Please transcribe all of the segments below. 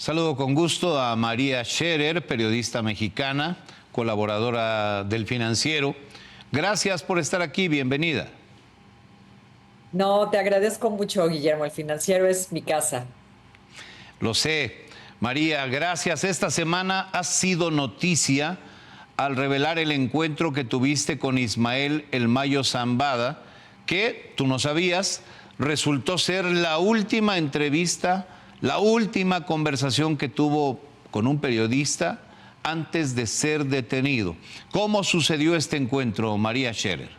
Saludo con gusto a María Scherer, periodista mexicana, colaboradora del Financiero. Gracias por estar aquí, bienvenida. No, te agradezco mucho, Guillermo. El Financiero es mi casa. Lo sé. María, gracias. Esta semana has sido noticia al revelar el encuentro que tuviste con Ismael El Mayo Zambada, que, tú no sabías, resultó ser la última entrevista, la última conversación que tuvo con un periodista antes de ser detenido. ¿Cómo sucedió este encuentro, María Scherer?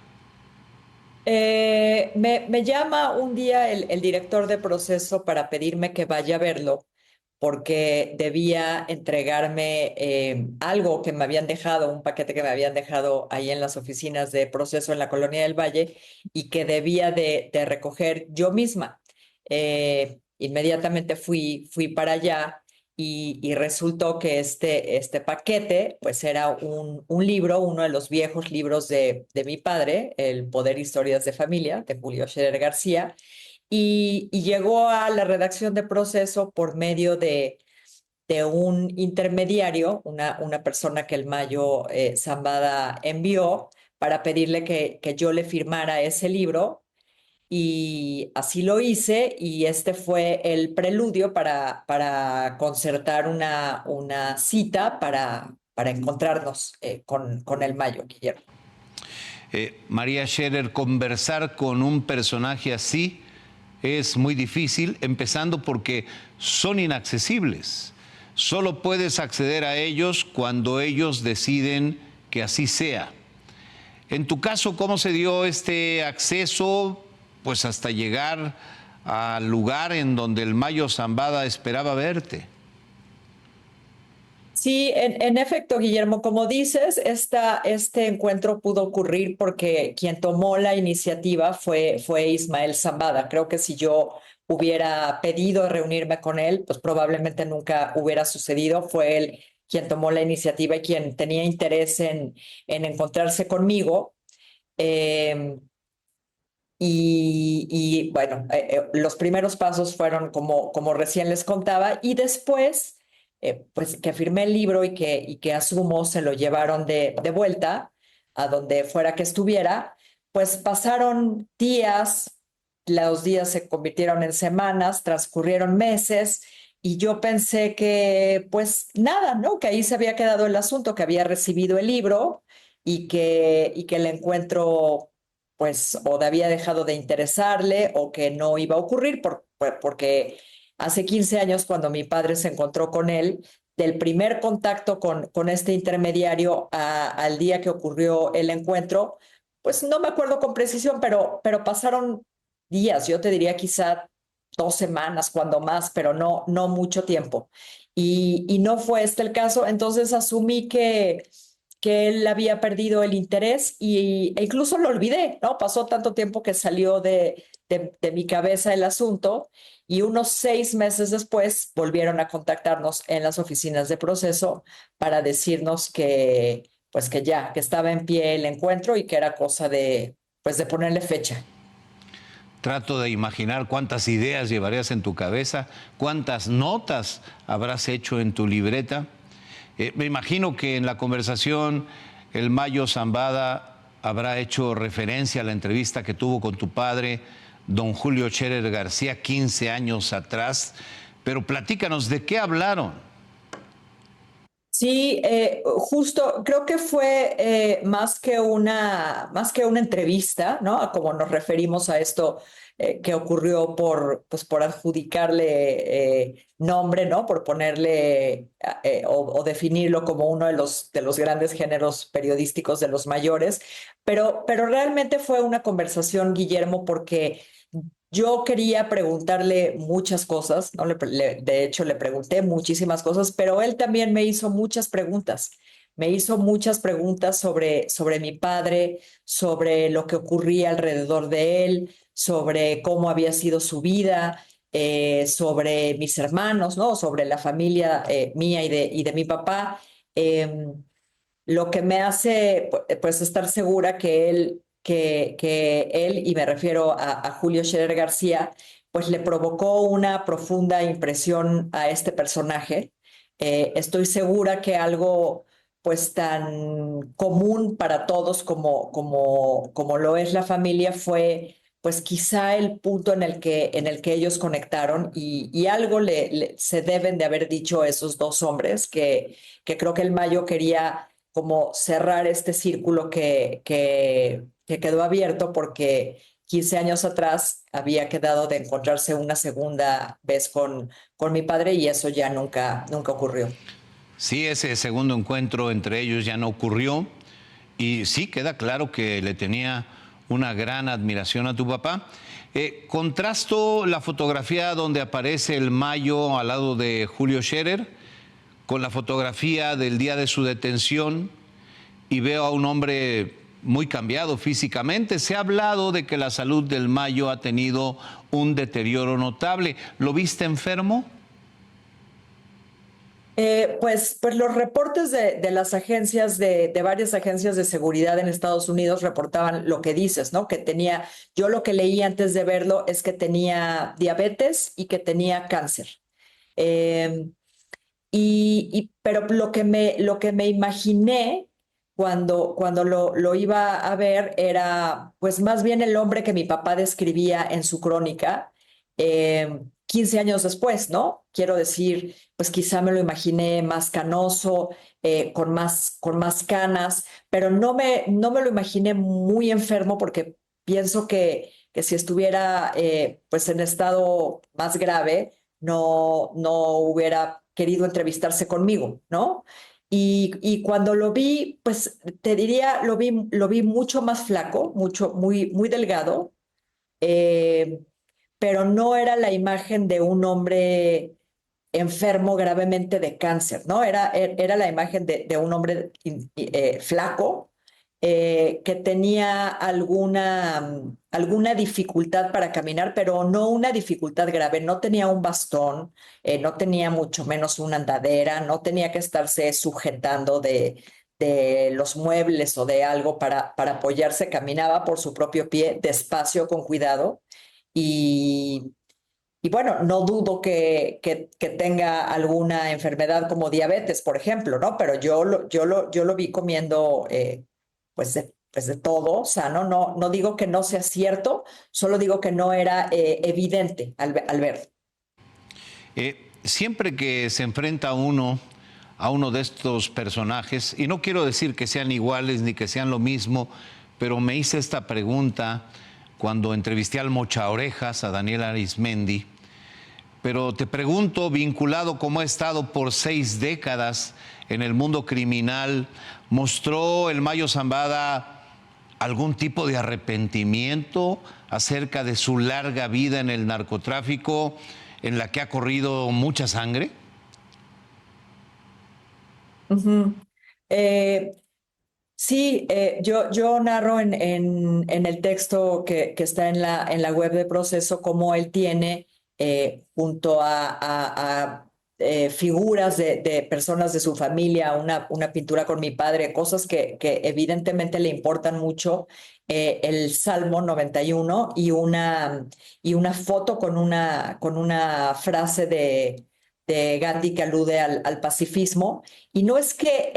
Me llama un día el director de proceso para pedirme que vaya a verlo porque debía entregarme algo que me habían dejado, un paquete que me habían dejado ahí en las oficinas de proceso en la Colonia del Valle y que debía de recoger yo misma. Inmediatamente fui para allá y resultó que este paquete pues era un libro, uno de los viejos libros de mi padre, El Poder e Historias de Familia, de Julio Scherer García, y llegó a la redacción de proceso por medio de un intermediario, una persona que el Mayo Zambada envió para pedirle que yo le firmara ese libro y así lo hice y este fue el preludio para concertar una cita para encontrarnos con el Mayo, Guillermo. María Scherer, conversar con un personaje así es muy difícil, empezando porque son inaccesibles. Solo puedes acceder a ellos cuando ellos deciden que así sea. En tu caso, ¿cómo se dio este acceso? Pues hasta llegar al lugar en donde el Mayo Zambada esperaba verte. Sí, en efecto, Guillermo, como dices, este encuentro pudo ocurrir porque quien tomó la iniciativa fue Ismael Zambada. Creo que si yo hubiera pedido reunirme con él, pues probablemente nunca hubiera sucedido. Fue él quien tomó la iniciativa y quien tenía interés en encontrarse conmigo. Eh, bueno, los primeros pasos fueron como recién les contaba, y después, pues que firmé el libro y que asumo se lo llevaron de vuelta a donde fuera que estuviera, pues pasaron días, los días se convirtieron en semanas, transcurrieron meses. Y yo pensé que, pues nada, ¿no? Que ahí se había quedado el asunto, que había recibido el libro y que el encuentro pues o había dejado de interesarle o que no iba a ocurrir porque hace 15 años cuando mi padre se encontró con él, del primer contacto con este intermediario al día que ocurrió el encuentro, pues no me acuerdo con precisión, pero pasaron días, yo te diría quizá 2 semanas, cuando más, pero no mucho tiempo. Y no fue este el caso, entonces asumí que él había perdido el interés e incluso lo olvidé, ¿no? Pasó tanto tiempo que salió de mi cabeza el asunto y unos 6 meses después volvieron a contactarnos en las oficinas de proceso para decirnos que, pues que estaba en pie el encuentro y que era cosa pues de ponerle fecha. Trato de imaginar cuántas ideas llevarías en tu cabeza, cuántas notas habrás hecho en tu libreta. Me imagino que en la conversación el Mayo Zambada habrá hecho referencia a la entrevista que tuvo con tu padre, don Julio Scherer García, 15 años atrás. Pero platícanos, ¿de qué hablaron? Sí, justo creo que fue más que una entrevista, ¿no? A como nos referimos a esto que ocurrió pues, por adjudicarle nombre, ¿no? Por ponerle o definirlo como uno de los grandes géneros periodísticos de los mayores. Pero realmente fue una conversación, Guillermo, porque yo quería preguntarle muchas cosas, ¿no? De hecho, le pregunté muchísimas cosas, pero él también me hizo muchas preguntas. Me hizo muchas preguntas sobre mi padre, sobre lo que ocurría alrededor de él, sobre cómo había sido su vida, sobre mis hermanos, ¿no? Sobre la familia mía y de mi papá. Lo que me hace pues estar segura que él, y me refiero a Julio Scherer García, pues le provocó una profunda impresión a este personaje. Estoy segura que algo pues tan común para todos como lo es la familia fue pues quizá el punto en el que ellos conectaron y algo se deben de haber dicho esos dos hombres que creo que el Mayo quería como cerrar este círculo que quedó abierto porque 15 años atrás había quedado de encontrarse una segunda vez con mi padre y eso ya nunca ocurrió. Sí, ese segundo encuentro entre ellos ya no ocurrió y sí queda claro que le tenía una gran admiración a tu papá. Contrasto la fotografía donde aparece el Mayo al lado de Julio Scherer con la fotografía del día de su detención y veo a un hombre muy cambiado físicamente. Se ha hablado de que la salud del Mayo ha tenido un deterioro notable. ¿Lo viste enfermo? Pues los reportes de las agencias, de varias agencias de seguridad en Estados Unidos reportaban lo que dices, ¿no? Que tenía, yo lo que leí antes de verlo es que tenía diabetes y que tenía cáncer. Eh, pero lo que me imaginé cuando lo iba a ver era pues más bien el hombre que mi papá describía en su crónica 15 años después, ¿no? Quiero decir, pues quizá me lo imaginé más canoso, con más canas, pero no me lo imaginé muy enfermo porque pienso que si estuviera pues en estado más grave, no hubiera querido entrevistarse conmigo, ¿no? Y cuando lo vi, pues te diría, lo vi mucho más flaco, muy delgado, eh, pero no era la imagen de un hombre enfermo gravemente de cáncer, ¿no? Era la imagen de un hombre flaco que tenía alguna dificultad para caminar, pero no una dificultad grave, no tenía un bastón, no tenía mucho menos una andadera, no tenía que estarse sujetando de los muebles o de algo para apoyarse, caminaba por su propio pie, despacio, con cuidado. Y, y bueno, no dudo que tenga alguna enfermedad como diabetes, por ejemplo, ¿no? Pero yo lo vi comiendo pues de todo sano. No digo que no sea cierto, solo digo que no era evidente al ver. Siempre que se enfrenta uno a uno de estos personajes, y no quiero decir que sean iguales ni que sean lo mismo, pero me hice esta pregunta cuando entrevisté al Mocha Orejas, a Daniel Arismendi, pero te pregunto, vinculado como ha estado por 6 décadas en el mundo criminal, ¿mostró el Mayo Zambada algún tipo de arrepentimiento acerca de su larga vida en el narcotráfico, en la que ha corrido mucha sangre? Ujú. Eh, sí, yo narro en el texto que está en la web de Proceso cómo él tiene junto a figuras de personas de su familia, una pintura con mi padre, cosas que evidentemente le importan mucho, el Salmo 91 y una foto con una frase de Gandhi que alude al pacifismo. Y no es que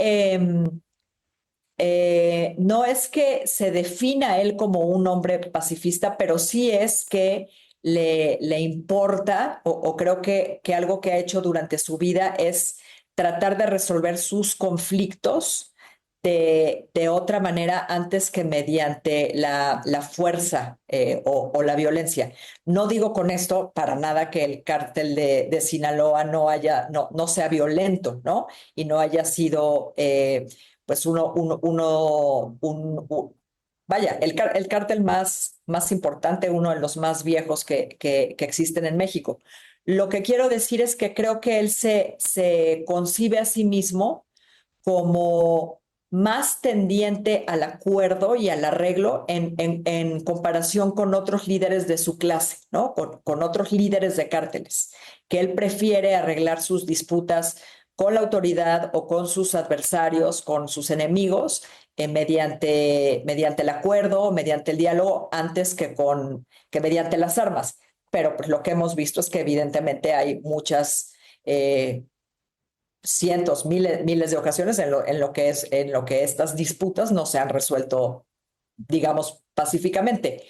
se defina él como un hombre pacifista, pero sí es que le importa, o creo que algo que ha hecho durante su vida es tratar de resolver sus conflictos de otra manera antes que mediante la fuerza o la violencia. No digo con esto para nada que el cártel de Sinaloa no sea violento, ¿no? Y no haya sido pues vaya, el cártel más importante, uno de los más viejos que existen en México. Lo que quiero decir es que creo que él se concibe a sí mismo como más tendiente al acuerdo y al arreglo en comparación con otros líderes de su clase, ¿no? Con otros líderes de cárteles, que él prefiere arreglar sus disputas con la autoridad o con sus adversarios, con sus enemigos, mediante el acuerdo o mediante el diálogo antes que mediante las armas. pero pues lo que hemos visto es que evidentemente hay muchas, cientos, miles de ocasiones en lo que estas disputas no se han resuelto, digamos, pacíficamente.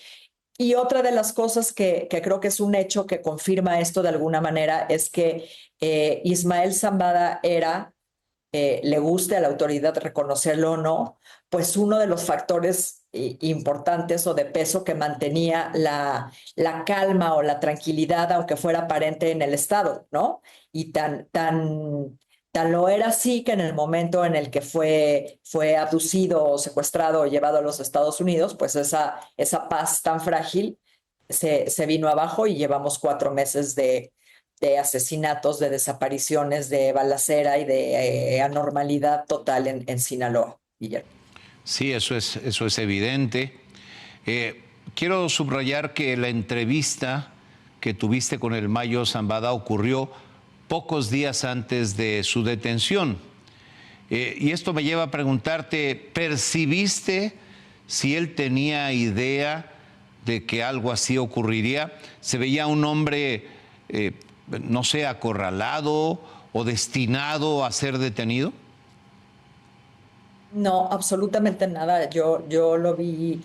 Y otra de las cosas que creo que es un hecho que confirma esto de alguna manera es que Ismael Zambada era, le guste a la autoridad reconocerlo o no, pues uno de los factores importantes o de peso que mantenía la calma o la tranquilidad, aunque fuera aparente en el Estado, ¿no? Y tan lo era así que en el momento en el que fue abducido o secuestrado o llevado a los Estados Unidos, pues esa paz tan frágil se vino abajo y llevamos 4 meses de asesinatos, de desapariciones, de balacera y de anormalidad total en Sinaloa, Guillermo. Sí, eso es evidente. Quiero subrayar que la entrevista que tuviste con el Mayo Zambada ocurrió pocos días antes de su detención. Y esto me lleva a preguntarte, ¿percibiste si él tenía idea de que algo así ocurriría? ¿Se veía un hombre, no sé, acorralado o destinado a ser detenido? No, absolutamente nada. Yo lo vi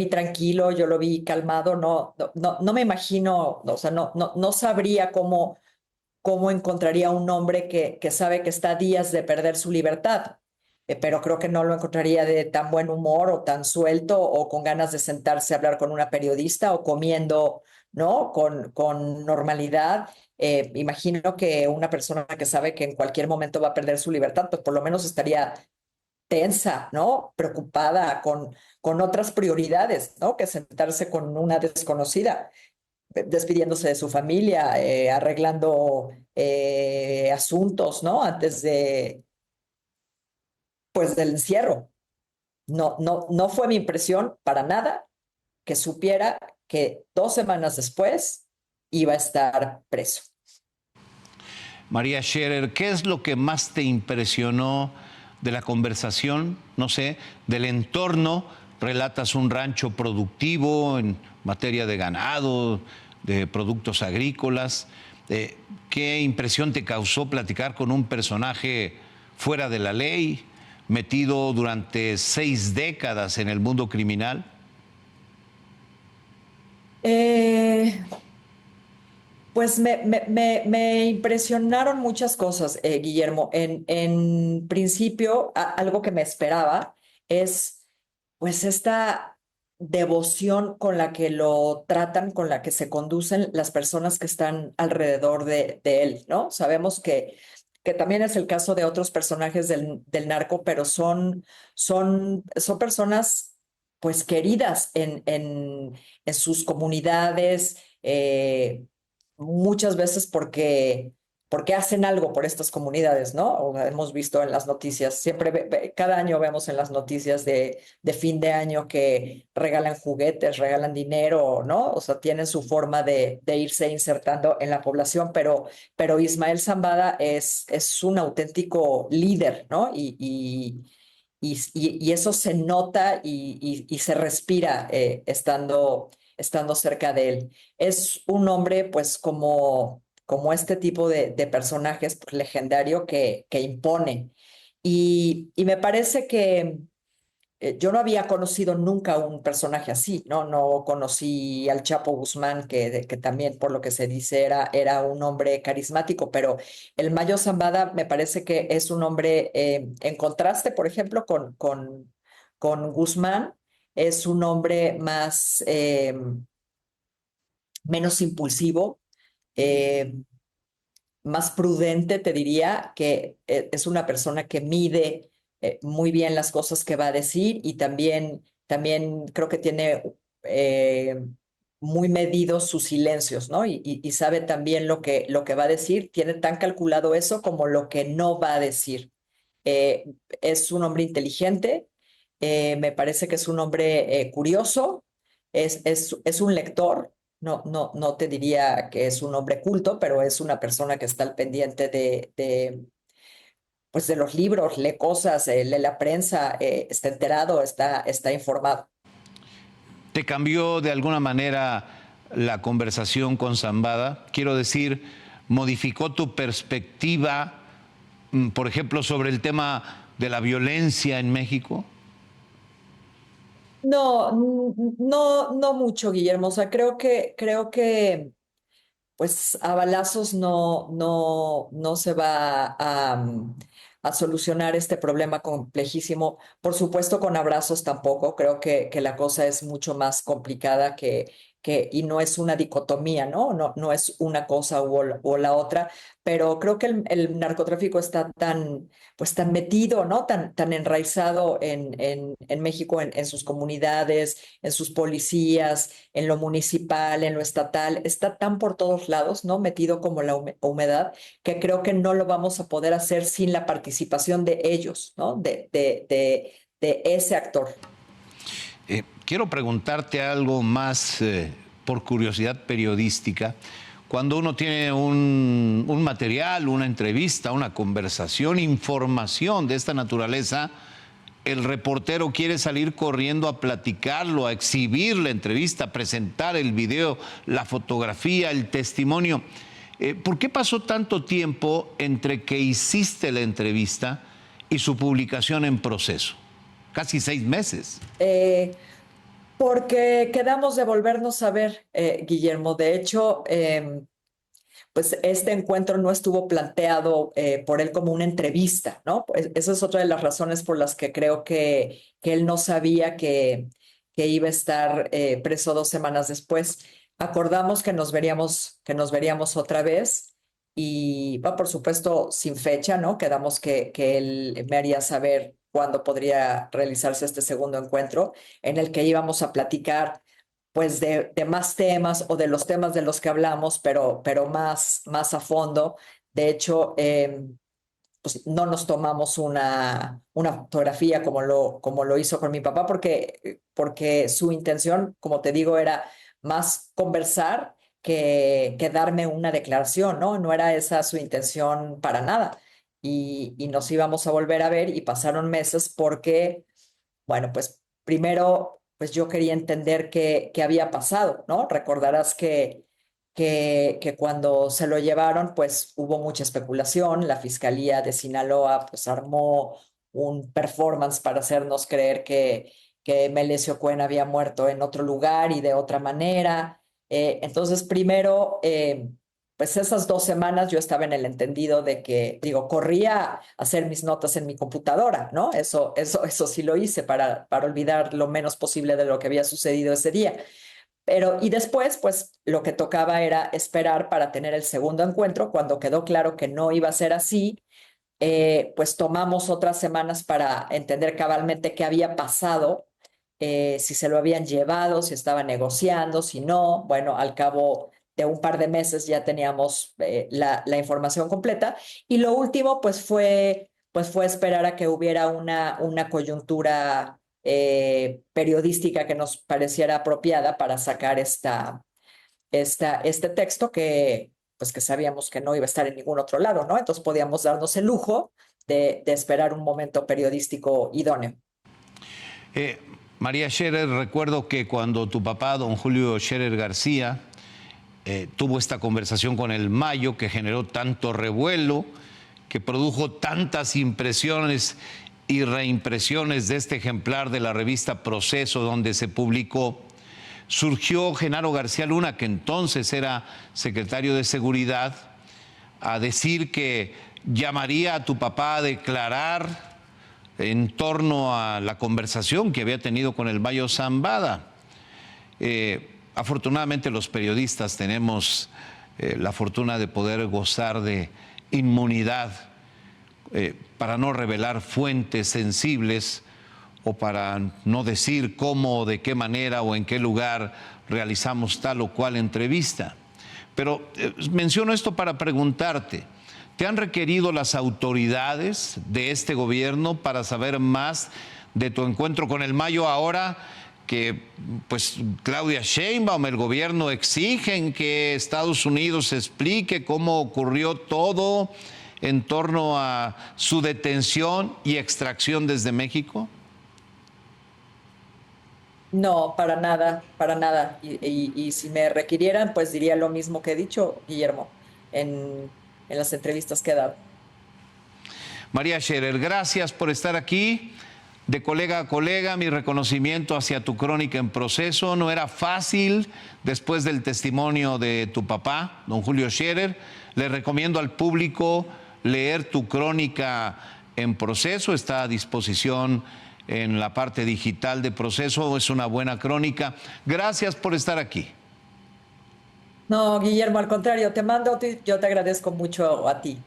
tranquilo, yo lo vi calmado. No me imagino, o sea, no sabría cómo encontraría un hombre que sabe que está a días de perder su libertad. Pero creo que no lo encontraría de tan buen humor o tan suelto o con ganas de sentarse a hablar con una periodista o comiendo, ¿no? Con normalidad. Imagino que una persona que sabe que en cualquier momento va a perder su libertad, pues por lo menos estaría tensa, ¿no? Preocupada con otras prioridades, ¿no? Que sentarse con una desconocida, despidiéndose de su familia, arreglando asuntos, ¿no? Antes pues, del encierro. No fue mi impresión para nada que supiera que 2 semanas después iba a estar preso. María Scherer, ¿qué es lo que más te impresionó de la conversación? No sé, del entorno. Relatas un rancho productivo en materia de ganado, de productos agrícolas. ¿Qué impresión te causó platicar con un personaje fuera de la ley, metido durante 6 décadas en el mundo criminal? Eh, Pues me impresionaron muchas cosas, Guillermo. En principio, algo que me esperaba es pues esta devoción con la que lo tratan, con la que se conducen las personas que están alrededor de él, ¿no? Sabemos que también es el caso de otros personajes del narco, pero son personas pues queridas en sus comunidades. Muchas veces porque hacen algo por estas comunidades, ¿no? O hemos visto en las noticias, siempre, cada año vemos en las noticias de fin de año que regalan juguetes, regalan dinero, ¿no? O sea, tienen su forma de irse insertando en la población, pero Ismael Zambada es un auténtico líder, ¿no? Y eso se nota y se respira estando cerca de él. Es un hombre, pues, como este tipo de personajes pues, legendario que impone. Y me parece que yo no había conocido nunca un personaje así, ¿no? No conocí al Chapo Guzmán, que también, por lo que se dice, era un hombre carismático, pero el Mayo Zambada me parece que es un hombre, en contraste, por ejemplo, con Guzmán, es un hombre menos impulsivo, eh, más prudente, te diría, que es una persona que mide muy bien las cosas que va a decir y también creo que tiene eh, muy medidos sus silencios, ¿no? Y sabe también lo que va a decir, tiene tan calculado eso como lo que no va a decir. Es un hombre inteligente, me parece que es un hombre curioso, es un lector. No te diría que es un hombre culto, pero es una persona que está al pendiente pues de los libros, lee cosas, lee la prensa, está enterado, está informado. ¿Te cambió de alguna manera la conversación con Zambada? Quiero decir, ¿modificó tu perspectiva, por ejemplo, sobre el tema de la violencia en México? No, no mucho, Guillermo. O sea, creo que pues a balazos no se va a solucionar este problema complejísimo. Por supuesto, con abrazos tampoco. Creo que la cosa es mucho más complicada y no es una dicotomía, ¿no? No es una cosa o la otra, pero creo que el narcotráfico está pues tan metido, ¿no? Tan enraizado en México, en sus comunidades, en sus policías, en lo municipal, en lo estatal, está tan por todos lados, ¿no? Metido como la humedad, que creo que no lo vamos a poder hacer sin la participación de ellos, ¿no? De ese actor. Quiero preguntarte algo más por curiosidad periodística. Cuando uno tiene un material, una entrevista, una conversación, información de esta naturaleza, el reportero quiere salir corriendo a platicarlo, a exhibir la entrevista, a presentar el video, la fotografía, el testimonio. ¿Por qué pasó tanto tiempo entre que hiciste la entrevista y su publicación en proceso? Casi 6 meses. Porque quedamos de volvernos a ver, Guillermo. De hecho, pues este encuentro no estuvo planteado por él como una entrevista, ¿no? Pues esa es otra de las razones por las que creo que él no sabía que iba a estar preso 2 semanas después. Acordamos que nos veríamos otra vez y va, por supuesto, sin fecha, ¿no? Quedamos que él me haría saber cuándo podría realizarse este segundo encuentro en el que íbamos a platicar pues de más temas o de los temas de los que hablamos, pero más a fondo. De hecho, pues no nos tomamos una fotografía como lo hizo con mi papá, porque su intención, como te digo, era más conversar que darme una declaración, ¿no? No era esa su intención para nada. Y nos íbamos a volver a ver y pasaron meses porque bueno, pues primero, pues yo quería entender qué había pasado, ¿no? Recordarás que cuando se lo llevaron, pues hubo mucha especulación. La Fiscalía de Sinaloa, pues armó un performance para hacernos creer que Melesio Cuen había muerto en otro lugar y de otra manera. Entonces, primero, pues esas 2 semanas yo estaba en el entendido de que, digo, corría a hacer mis notas en mi computadora, ¿no? Eso sí lo hice para olvidar lo menos posible de lo que había sucedido ese día. Y después, pues lo que tocaba era esperar para tener el segundo encuentro. Cuando quedó claro que no iba a ser así, pues tomamos otras semanas para entender cabalmente qué había pasado, si se lo habían llevado, si estaba negociando, si no. Bueno, al cabo de un par de meses ya teníamos la información completa. Y lo último, pues fue esperar a que hubiera una coyuntura periodística que nos pareciera apropiada para sacar este texto pues que sabíamos que no iba a estar en ningún otro lado, ¿no? Entonces podíamos darnos el lujo de esperar un momento periodístico idóneo. Eh, María Scherer, recuerdo que cuando tu papá, don Julio Scherer García, tuvo esta conversación con el Mayo que generó tanto revuelo, que produjo tantas impresiones y reimpresiones de este ejemplar de la revista Proceso, donde se publicó, surgió Genaro García Luna, que entonces era secretario de Seguridad, a decir que llamaría a tu papá a declarar en torno a la conversación que había tenido con el Mayo Zambada. Afortunadamente los periodistas tenemos la fortuna de poder gozar de inmunidad para no revelar fuentes sensibles o para no decir cómo, de qué manera o en qué lugar realizamos tal o cual entrevista. Pero menciono esto para preguntarte, ¿te han requerido las autoridades de este gobierno para saber más de tu encuentro con el Mayo ahora que pues Claudia Sheinbaum, el gobierno exigen que Estados Unidos explique cómo ocurrió todo en torno a su detención y extracción desde México? No, para nada, para nada. Y si me requirieran, pues diría lo mismo que he dicho, Guillermo, en las entrevistas que he dado. María Scherer, gracias por estar aquí. De colega a colega, mi reconocimiento hacia tu crónica en proceso. No era fácil después del testimonio de tu papá, don Julio Scherer. Le recomiendo al público leer tu crónica en proceso. Está a disposición en la parte digital de proceso. Es una buena crónica. Gracias por estar aquí. No, Guillermo, al contrario, yo te agradezco mucho a ti.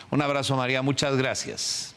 Un abrazo, María. Muchas gracias.